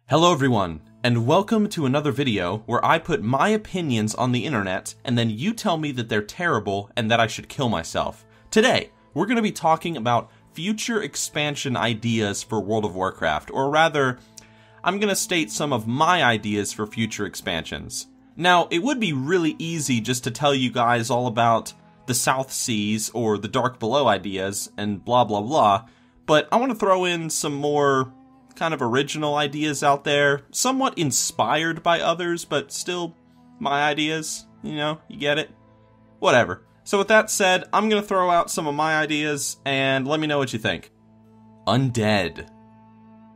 Hello everyone, and welcome to another video where I put my opinions on the internet and then you tell me that they're terrible and that I should kill myself. Today, we're going to be talking about future expansion ideas for World of Warcraft, or rather, I'm going to state some of my ideas for future expansions. Now, it would be really easy just to tell you guys all about the South Seas or the Dark Below ideas and blah blah blah, but I want to throw in some more kind of original ideas out there, somewhat inspired by others, but still my ideas, you get it? Whatever. So with that said, I'm gonna throw out some of my ideas, and let me know what you think. Undead.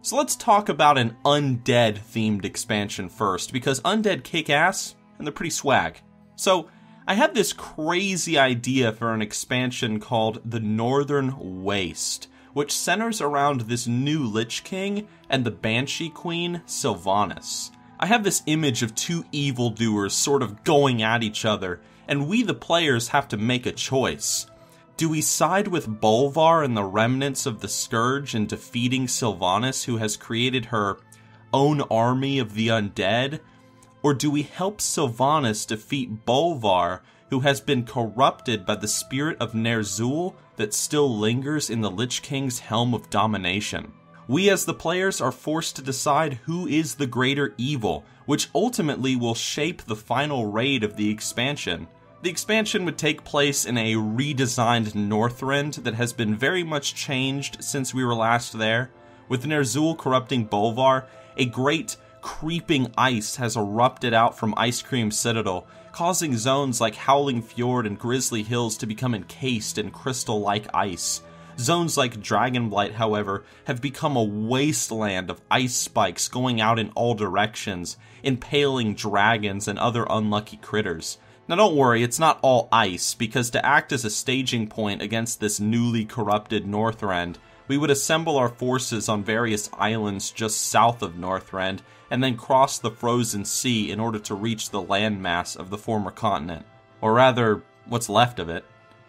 So let's talk about an undead themed expansion first, because undead kick ass, and they're pretty swag. So, I had this crazy idea for an expansion called the Northern Waste, which centers around this new Lich King and the Banshee Queen, Sylvanas. I have this image of two evildoers sort of going at each other, and we the players have to make a choice. Do we side with Bolvar and the remnants of the Scourge in defeating Sylvanas, who has created her own army of the undead? Or do we help Sylvanas defeat Bolvar, who has been corrupted by the spirit of Ner'zhul that still lingers in the Lich King's helm of domination? We as the players are forced to decide who is the greater evil, which ultimately will shape the final raid of the expansion. The expansion would take place in a redesigned Northrend that has been very much changed since we were last there. With Ner'zhul corrupting Bolvar, a great creeping ice has erupted out from Ice Cream Citadel, causing zones like Howling Fjord and Grizzly Hills to become encased in crystal-like ice. Zones like Dragonblight, however, have become a wasteland of ice spikes going out in all directions, impaling dragons and other unlucky critters. Now don't worry, it's not all ice, because to act as a staging point against this newly corrupted Northrend, we would assemble our forces on various islands just south of Northrend, and then cross the frozen sea in order to reach the landmass of the former continent. Or rather, what's left of it.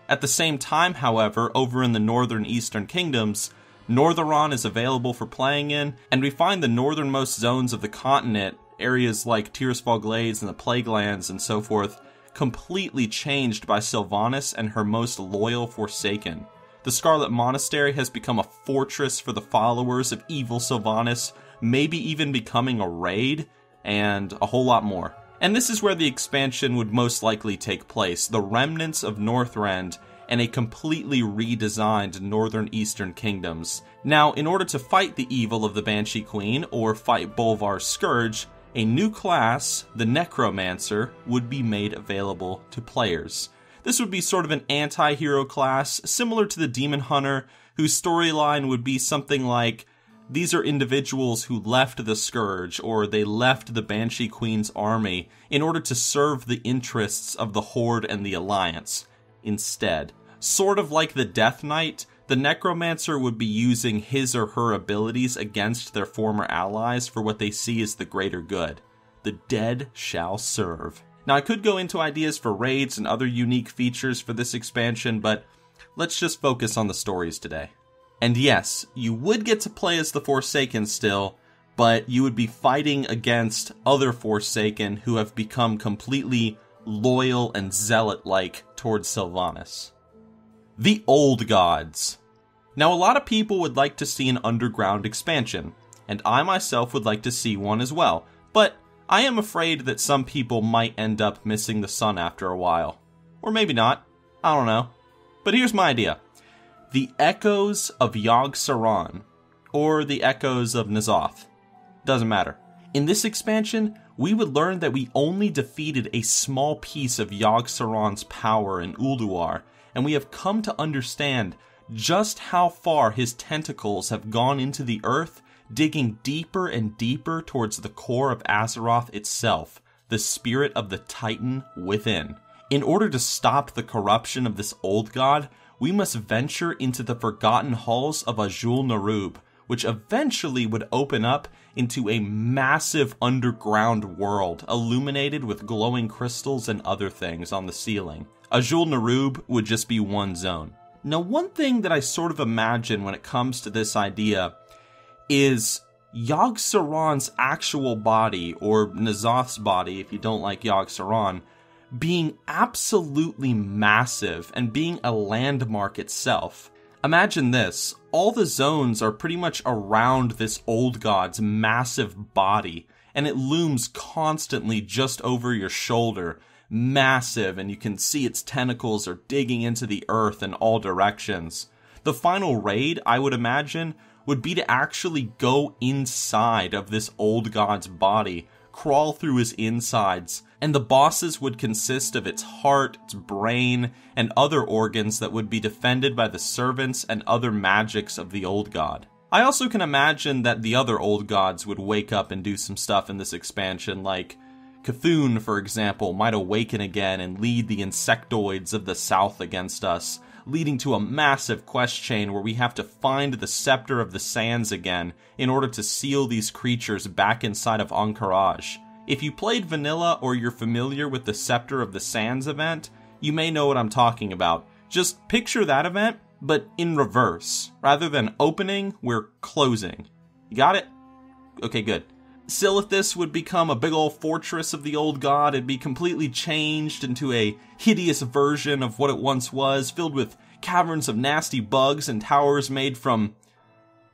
At the same time, however, over in the northern eastern kingdoms, Northyron is available for playing in, and we find the northernmost zones of the continent, areas like Tirisfal Glades and the Plaguelands and so forth, completely changed by Sylvanas and her most loyal Forsaken. The Scarlet Monastery has become a fortress for the followers of evil Sylvanas, maybe even becoming a raid, and a whole lot more. And this is where the expansion would most likely take place, the remnants of Northrend and a completely redesigned northern eastern kingdoms. Now, in order to fight the evil of the Banshee Queen, or fight Bolvar's Scourge, a new class, the Necromancer, would be made available to players. This would be sort of an anti-hero class, similar to the Demon Hunter, whose storyline would be something like, these are individuals who left the Scourge, or they left the Banshee Queen's army, in order to serve the interests of the Horde and the Alliance instead. Sort of like the Death Knight, the Necromancer would be using his or her abilities against their former allies for what they see as the greater good. The dead shall serve. Now, I could go into ideas for raids and other unique features for this expansion, but let's just focus on the stories today. And yes, you would get to play as the Forsaken still, but you would be fighting against other Forsaken who have become completely loyal and zealot-like towards Sylvanas. The Old Gods. Now, a lot of people would like to see an underground expansion, and I myself would like to see one as well, but I am afraid that some people might end up missing the sun after a while. Or maybe not. I don't know. But here's my idea. The Echoes of YOGG'SARON, or the Echoes of N'Zoth. Doesn't matter. In this expansion, we would learn that we only defeated a small piece of YOGG'SARON's power in Ulduar, and we have come to understand just how far his tentacles have gone into the earth, digging deeper and deeper towards the core of Azeroth itself, the spirit of the Titan within. In order to stop the corruption of this old god, we must venture into the forgotten halls of Azul-Nerub, which eventually would open up into a massive underground world, illuminated with glowing crystals and other things on the ceiling. Azul-Nerub would just be one zone. Now, one thing that I sort of imagine when it comes to this idea is YOGG'SARON's actual body, or N'Zoth's body if you don't like YOGG'SARON, being absolutely massive and being a landmark itself. Imagine this, all the zones are pretty much around this old god's massive body, and it looms constantly just over your shoulder, massive, and you can see its tentacles are digging into the earth in all directions. The final raid, I would imagine, would be to actually go inside of this old god's body, crawl through his insides, and the bosses would consist of its heart, its brain, and other organs that would be defended by the servants and other magics of the old god. I also can imagine that the other old gods would wake up and do some stuff in this expansion, like Cthulhu, for example, might awaken again and lead the insectoids of the south against us, leading to a massive quest chain where we have to find the Scepter of the Sands again in order to seal these creatures back inside of Ahn'Qiraj. If you played vanilla or you're familiar with the Scepter of the Sands event, you may know what I'm talking about. Just picture that event, but in reverse. Rather than opening, we're closing. You got it? Okay, good. Silithus would become a big old fortress of the old god. It'd be completely changed into a hideous version of what it once was, filled with caverns of nasty bugs and towers made from,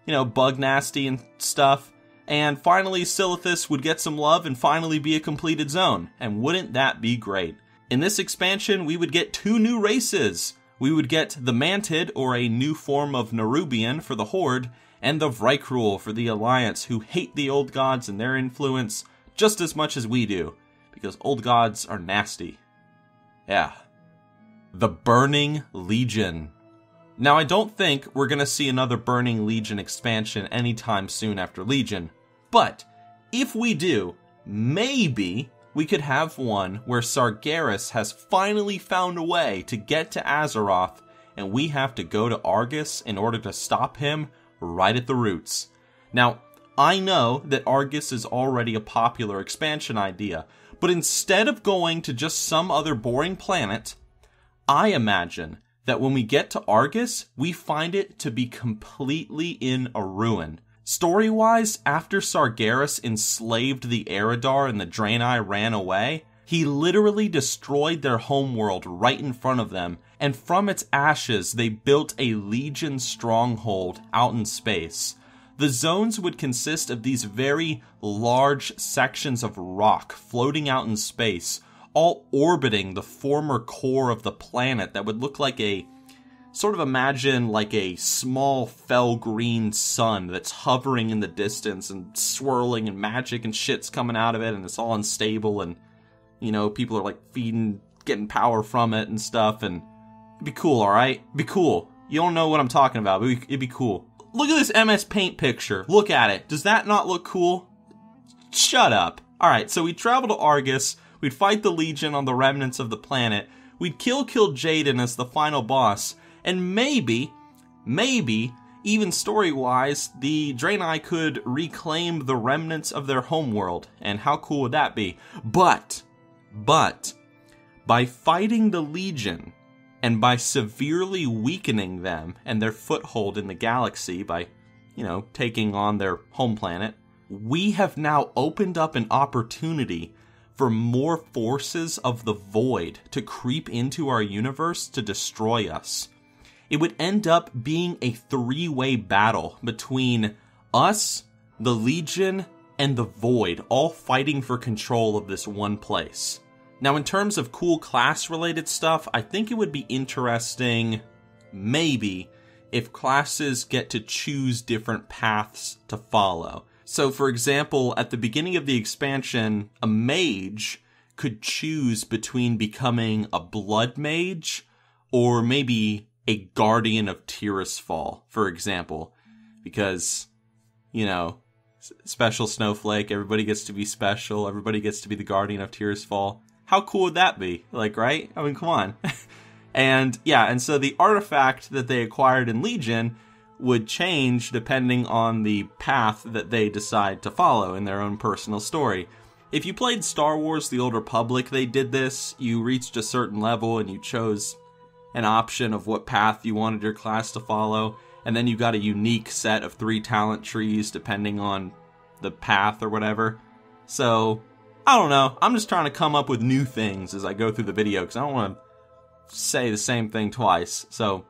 bug nasty and stuff. And finally, Silithus would get some love and finally be a completed zone. And wouldn't that be great? In this expansion, we would get 2 new races. We would get the Mantid, or a new form of Nerubian for the Horde, and the Vryk'rul for the Alliance, who hate the old gods and their influence just as much as we do, because old gods are nasty. Yeah. The Burning Legion. Now, I don't think we're gonna see another Burning Legion expansion anytime soon after Legion, but if we do, maybe we could have one where Sargeras has finally found a way to get to Azeroth, and we have to go to Argus in order to stop him right at the roots. Now, I know that Argus is already a popular expansion idea, but instead of going to just some other boring planet, I imagine that when we get to Argus, we find it to be completely in a ruin. Story-wise, after Sargeras enslaved the Eridar and the Draenei ran away, he literally destroyed their homeworld right in front of them, and from its ashes they built a Legion stronghold out in space. The zones would consist of these very large sections of rock floating out in space, all orbiting the former core of the planet that would look like imagine like a small fell green sun that's hovering in the distance and swirling and magic and shit's coming out of it and it's all unstable and, people are like getting power from it and stuff, and it'd be cool, alright? It'd be cool. You don't know what I'm talking about, but it'd be cool. Look at this MS Paint picture. Look at it. Does that not look cool? Shut up. Alright, so we travel to Argus, we'd fight the Legion on the remnants of the planet, we'd kill Jaden as the final boss, and maybe, even story-wise, the Draenei could reclaim the remnants of their homeworld, and how cool would that be? But, by fighting the Legion, and by severely weakening them and their foothold in the galaxy by, taking on their home planet, we have now opened up an opportunity for more forces of the Void to creep into our universe to destroy us. It would end up being a 3-way battle between us, the Legion, and the Void, all fighting for control of this one place. Now, in terms of cool class-related stuff, I think it would be interesting, maybe, if classes get to choose different paths to follow. So, for example, at the beginning of the expansion, a mage could choose between becoming a blood mage or maybe a guardian of Tirisfal, for example. Because, special snowflake, everybody gets to be special, everybody gets to be the guardian of Tirisfal. How cool would that be? Right? I mean, come on. And so the artifact that they acquired in Legion would change depending on the path that they decide to follow in their own personal story. If you played Star Wars The Old Republic, they did this. You reached a certain level and you chose an option of what path you wanted your class to follow, and then you got a unique set of 3 talent trees depending on the path or whatever. So, I don't know. I'm just trying to come up with new things as I go through the video, because I don't want to say the same thing twice. So,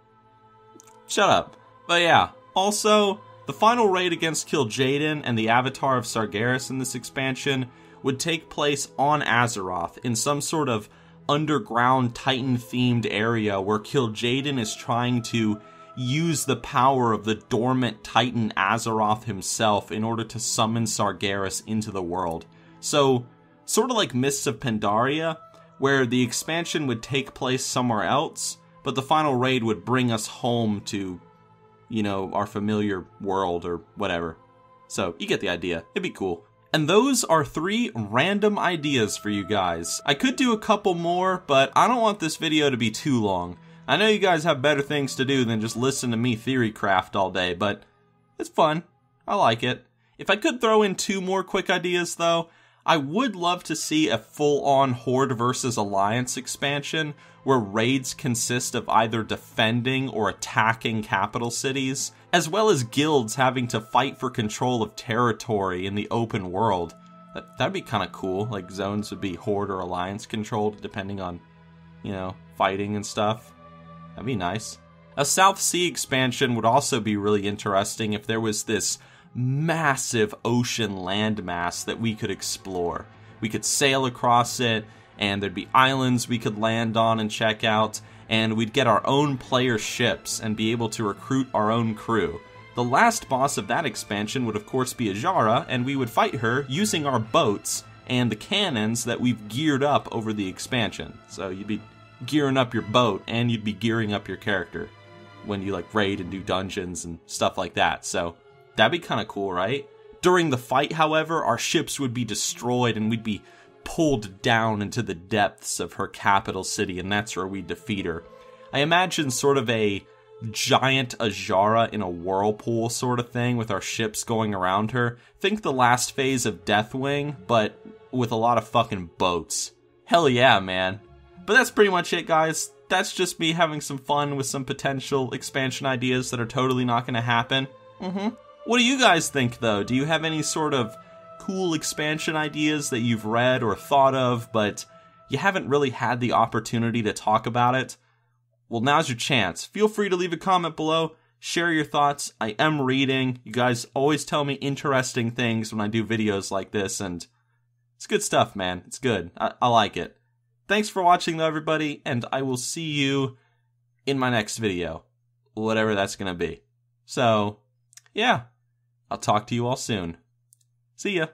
shut up. But yeah, also, the final raid against Kil'jaeden and the Avatar of Sargeras in this expansion would take place on Azeroth in some sort of underground Titan-themed area where Kil'jaeden is trying to use the power of the dormant Titan Azeroth himself in order to summon Sargeras into the world. So, sort of like Mists of Pandaria, where the expansion would take place somewhere else, but the final raid would bring us home to, you know, our familiar world or whatever. So, you get the idea. It'd be cool. And those are 3 random ideas for you guys. I could do a couple more, but I don't want this video to be too long. I know you guys have better things to do than just listen to me theory craft all day, but it's fun. I like it. If I could throw in 2 more quick ideas, though, I would love to see a full-on Horde versus Alliance expansion where raids consist of either defending or attacking capital cities, as well as guilds having to fight for control of territory in the open world. That'd be kind of cool. Like, zones would be Horde or Alliance controlled depending on, you know, fighting and stuff. That'd be nice. A South Sea expansion would also be really interesting if there was this massive ocean landmass that we could explore. We could sail across it, and there'd be islands we could land on and check out, and we'd get our own player ships and be able to recruit our own crew. The last boss of that expansion would of course be Azshara, and we would fight her using our boats and the cannons that we've geared up over the expansion. So you'd be gearing up your boat, and you'd be gearing up your character when you like raid and do dungeons and stuff like that. So that'd be kind of cool, right? During the fight, however, our ships would be destroyed and we'd be pulled down into the depths of her capital city, and that's where we defeat her. I imagine sort of a giant Azshara in a whirlpool sort of thing with our ships going around her. Think the last phase of Deathwing, but with a lot of fucking boats. Hell yeah, man. But that's pretty much it, guys. That's just me having some fun with some potential expansion ideas that are totally not going to happen. What do you guys think, though? Do you have any sort of cool expansion ideas that you've read or thought of, but you haven't really had the opportunity to talk about it? Well, now's your chance. Feel free to leave a comment below. Share your thoughts. I am reading. You guys always tell me interesting things when I do videos like this, and it's good stuff, man. It's good. I like it. Thanks for watching, though, everybody, and I will see you in my next video. Whatever that's going to be. So, yeah. I'll talk to you all soon. See ya.